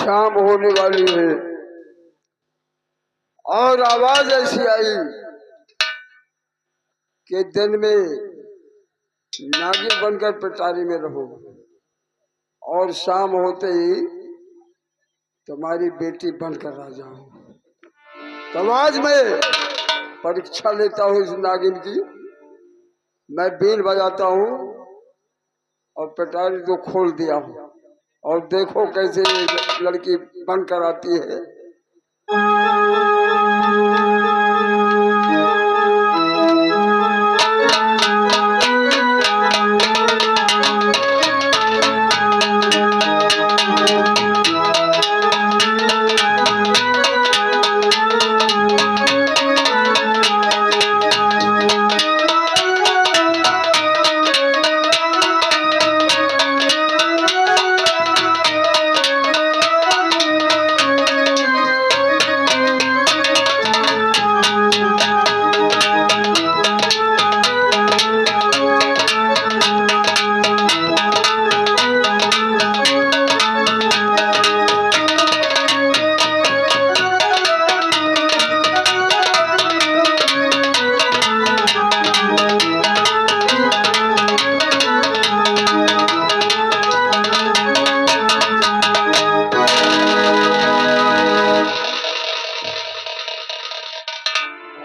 शाम होने वाली है और आवाज ऐसी आई कि दिन में नागिन बनकर पिटारी में रहो और शाम होते ही तुम्हारी बेटी बनकर आ जाओ। तो आज मैं परीक्षा लेता हूँ इस नागिन की। मैं बीन बजाता हूँ और पिटारी तो खोल दिया हूँ और देखो कैसे लड़की बनकर आती है।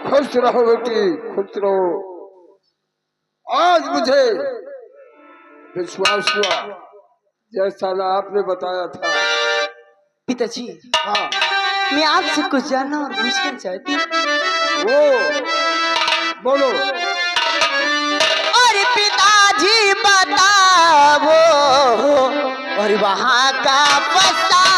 खुश रहो बेटी, खुश रहो। आज मुझे विश्वास हुआ जैसा ना आपने बताया था। पिताजी, हाँ, मैं आपसे कुछ जानना और पूछना चाहती हूँ। वो बोलो। और पिताजी बताओ और वहाँ का फसाना।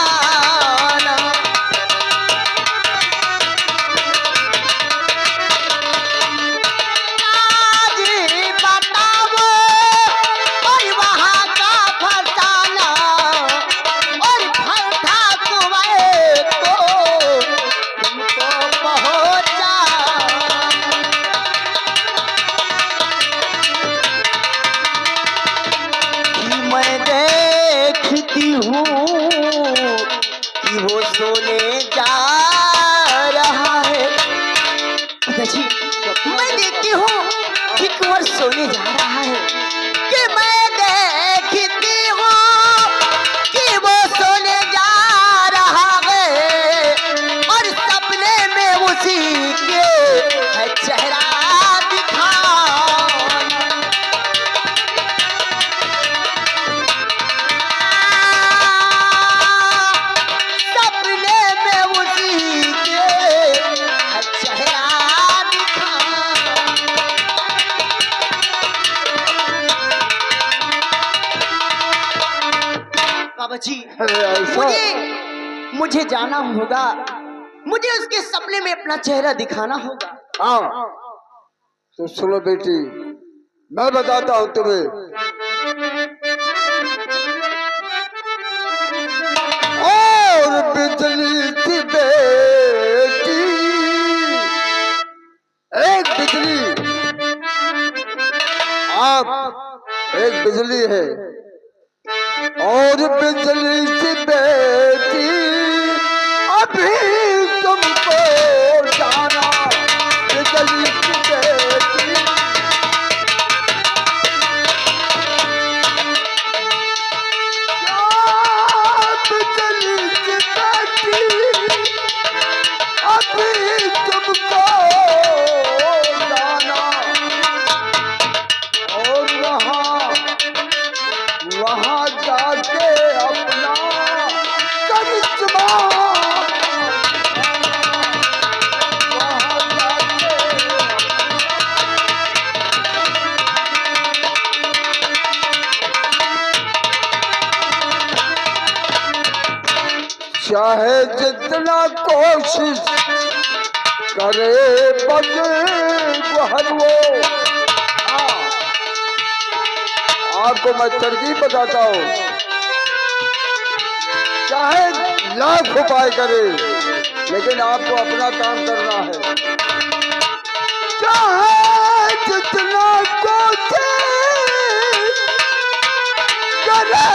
कि वो सोने जा रहा है। पिताजी, मैं देखती हूँ कि कुंवर सोने जा रहा है। कि मैं देखती हूँ कि वो सोने जा रहा है और सपने में उसी के है चेहरा दिखा। जी, मुझे जाना होगा, मुझे उसके सपने में अपना चेहरा दिखाना होगा। हाँ, तो सुनो बेटी, मैं बताता हूँ तुम्हें। और बिजली की बेटी, एक बिजली, आप एक बिजली है और बिजली की बेटी अभी तुमको जाना। बिजली की बेटी बिजली की बेटी अभी तुमको जाना और वहाँ जाके अपना करिश्मा चाहे जितना कोशिश करे बदगुहर वो। आपको मैं तरकीब बताता हूँ, चाहे लाख उपाय करे लेकिन आपको अपना काम करना है। चाहे जितना कोशिश करे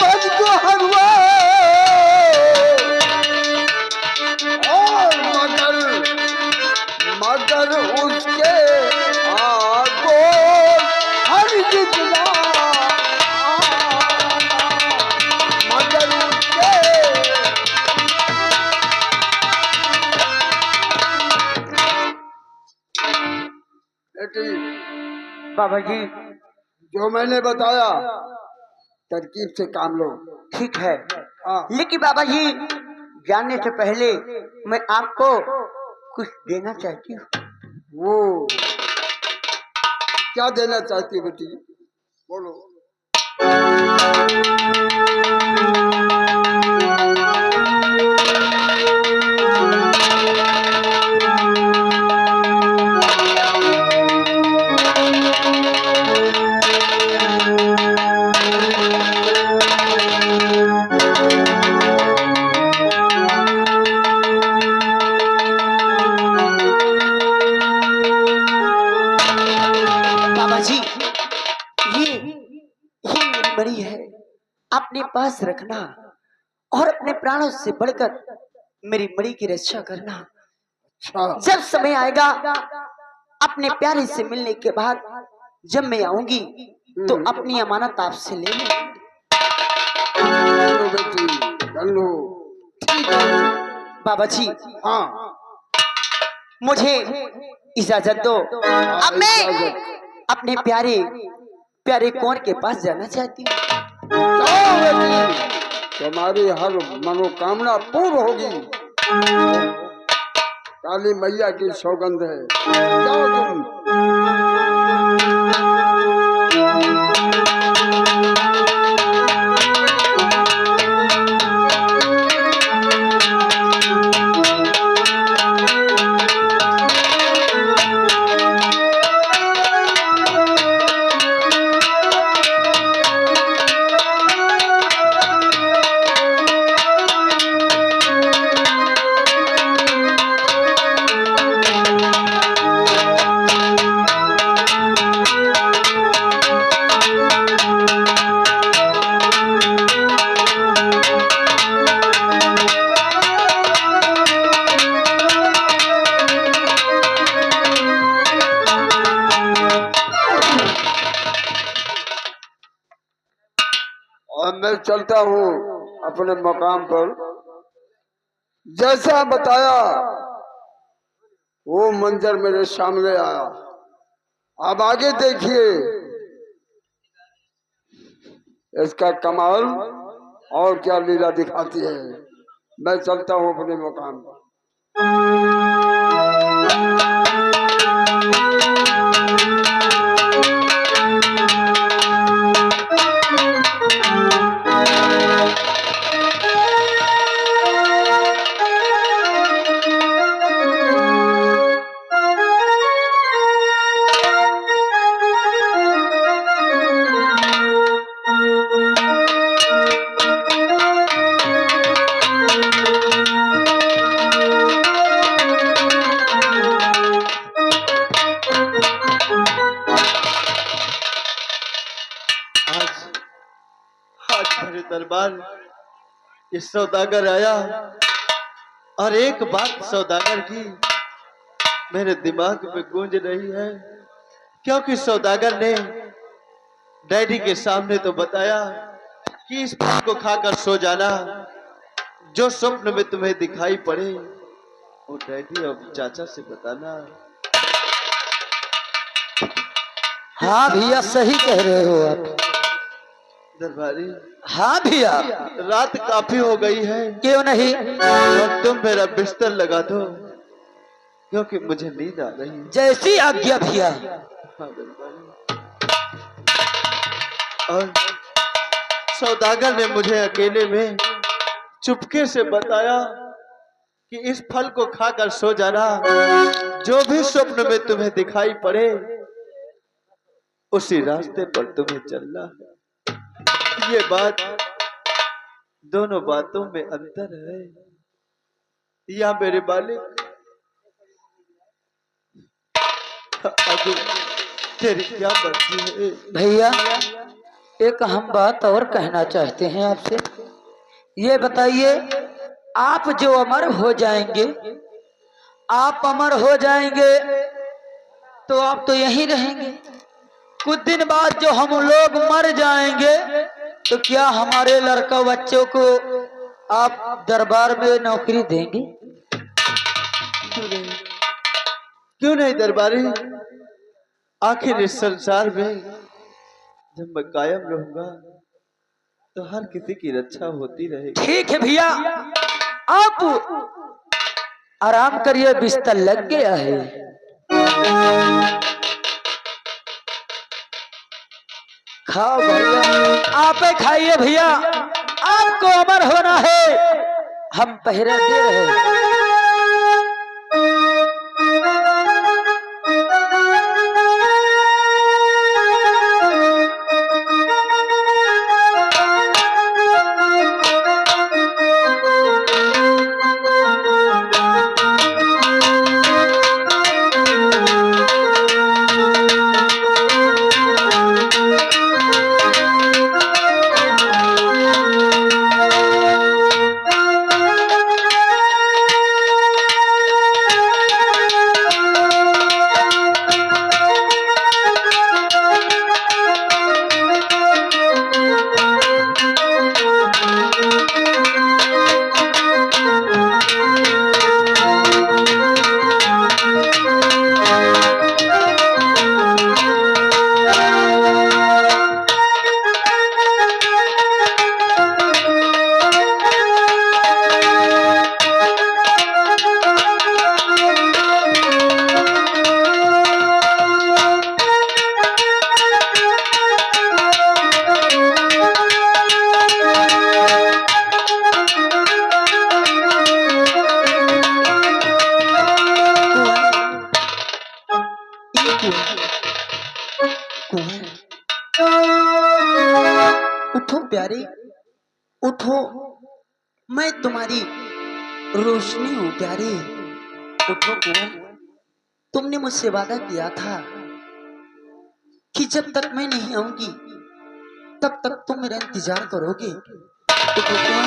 बदगुहर वो। बाबा जी। जो मैंने बताया तरकीब से काम लो। ठीक है, हाँ। लेकिन बाबा जी जानने से पहले मैं आपको कुछ देना चाहती हूँ। वो क्या देना चाहती बेटी, बोलो। बाबा जी ये मेरी मणि है, अपने पास रखना और अपने प्राणों से बढ़कर मेरी मणि की रक्षा करना। अच्छा, जब समय आएगा अपने प्यारे से मिलने के बाद जब मैं आऊंगी तो अपनी अमानत आपसे ले लूंगी। लो बेटी, कर लो। ठीक है बाबा जी, हाँ। मुझे इजाजत दो, अब मैं अपने प्यारे प्यारे कुंवर के पास जाना चाहती हूँ। जाओ बेटी, तुम्हारी हर मनोकामना पूर्ण होगी। काली मैया की सौगंध है, जाओ तुम। और मैं चलता हूँ अपने मकाम पर। जैसा बताया वो मंजर मेरे सामने आया। अब आगे देखिए इसका कमाल और क्या लीला दिखाती है। मैं चलता हूँ अपने मकाम पर। आज मेरे दरबार ये सौदागर आया और एक बात सौदागर की मेरे दिमाग में गूंज रही है, क्योंकि सौदागर ने डैडी के सामने तो बताया कि इस फल को खाकर सो जाना, जो स्वप्न में तुम्हें दिखाई पड़े वो डैडी और चाचा से बताना। हाँ भैया, सही कह रहे हो आप। दरबारी, हाँ भैया, रात काफी हो गई है, क्यों नहीं? और तुम मेरा बिस्तर लगा दो क्योंकि मुझे नींद आ रही है। जैसी आज्ञा भैया। हाँ दरबारी। और सौदागर ने मुझे अकेले में चुपके से बताया कि इस फल को खाकर सो जाना, जो भी स्वप्न में तुम्हें दिखाई पड़े उसी रास्ते पर तुम्हें चलना है। ये बात, दोनों बातों में अंतर है। या मेरे मालिक, अब तेरी क्या मर्जी है? भैया, एक हम बात और कहना चाहते हैं आपसे। ये बताइए, आप जो अमर हो जाएंगे, आप अमर हो जाएंगे तो आप तो यहीं रहेंगे। कुछ दिन बाद जो हम लोग मर जाएंगे तो क्या हमारे लड़का बच्चों को आप दरबार में नौकरी देंगे? क्यों नहीं दरबारी, आखिर इस संसार में जब मैं कायम रहूंगा तो हर किसी की रक्षा होती रहेगी। ठीक है भैया, आप आराम करिए, बिस्तर लग गया है। खाओ भैया, आप खाइए भैया, आपको अमर होना है, हम पहरा दे रहे हैं। उठो प्यारे, उठो, मैं तुम्हारी रोशनी हूँ प्यारे। उठो कुंवर, तुमने मुझसे वादा किया था कि जब तक मैं नहीं आऊंगी तब तक तुम मेरा इंतजार करोगे। उठो कुंवर,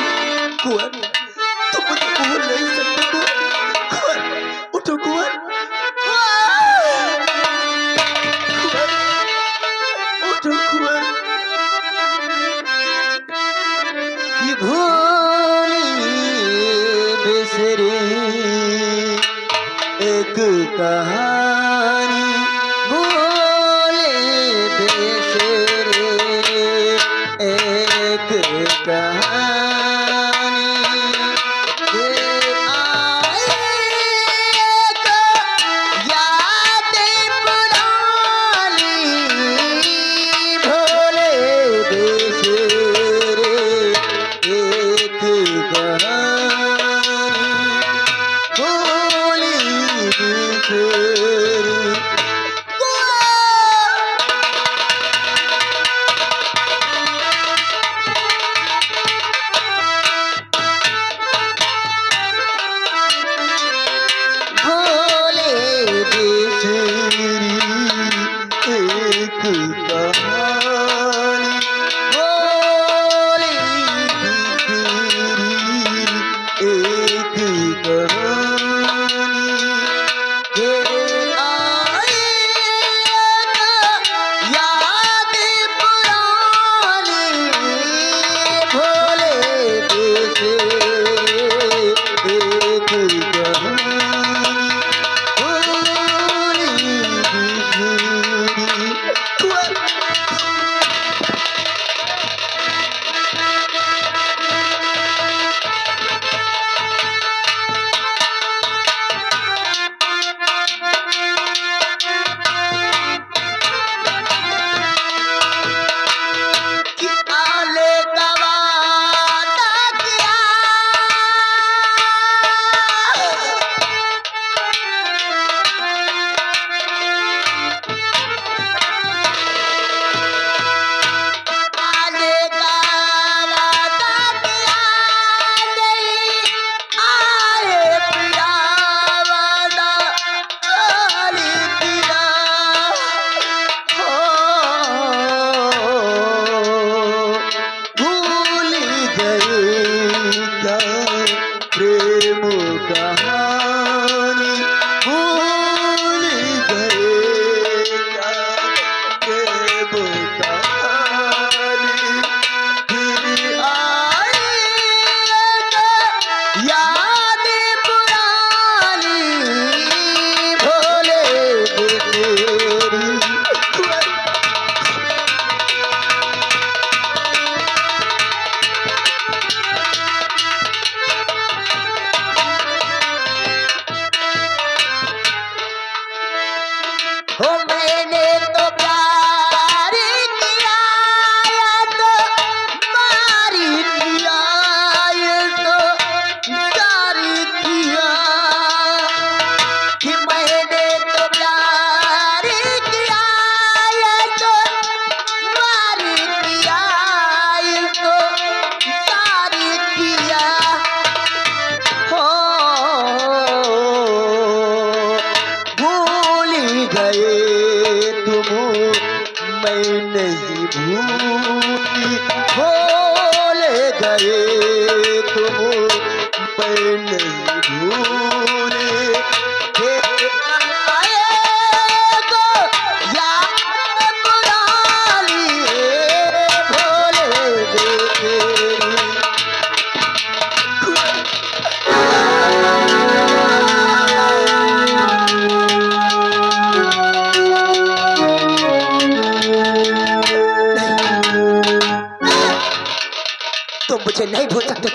कुंवर, तुम मुझे भूल नहीं सकते कुंवर, उठो कुंवर, उठो कुंवर। ये भूली बिसरी एक कहानी, भूले बिसरे एक कहानी, ये आए तो यादें पुरानी, भूले बिसरे एक कहानी, भूली बिसरे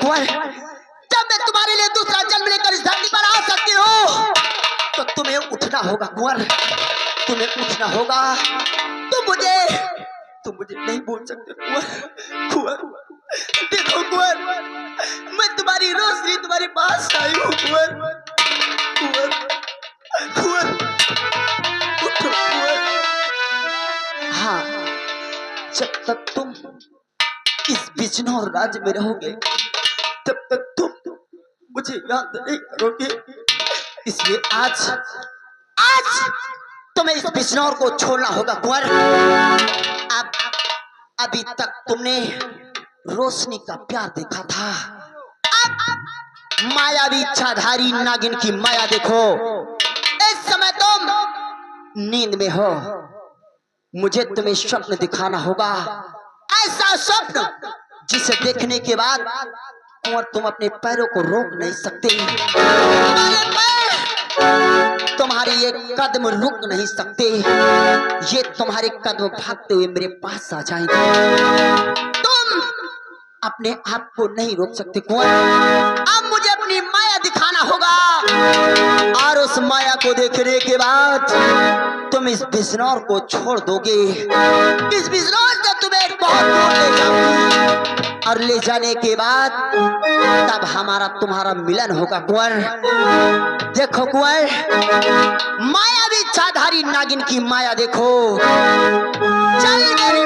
कुंवर, जब मैं तुम्हारे लिए दूसरा जन्म लेकर इस धरती पर आ सकती हूँ तो तुम्हें उठना होगा कुंवर, तुम्हें उठना होगा। तुम मुझे नहीं बोल सकते कुंवर। कुंवर देखो कुंवर, मैं तुम्हारी रोशनी तुम्हारे पास आई हूँ कुंवर। कुंवर कुंवर उठो कुंवर। हाँ, जब तक तुम इस बिजनौर राज्य में रहोगे तब तक तुम मुझे याद नहीं करोगे, इसलिए आज तुम्हें इस बिजनौर को छोड़ना होगा कुंवर। अभी तक तुमने रोशनी का प्यार देखा था, अब मायावी इच्छाधारी नागिन की माया देखो। इस समय तुम नींद में हो, मुझे तुम्हें स्वप्न दिखाना होगा, ऐसा स्वप्न जिसे देखने के बाद और तुम अपने पैरों को रोक नहीं सकते, तुम्हारे ये कदम रुक नहीं सकते, ये तुम्हारे कदम भागते हुए मेरे पास आ जाएंगे। तुम अपने आप को नहीं रोक सकते कुंवर। अब मुझे अपनी माया दिखाना होगा और उस माया को देखने के बाद तुम इस बिजनौर को छोड़ दोगे। इस बिजनौर से तुम्हें बहुत दूर ले जाऊंगी और ले जाने के बाद तब हमारा तुम्हारा मिलन होगा कुंवर। देखो कुंवर, मायावी इच्छाधारी नागिन की माया देखो। चल मेरी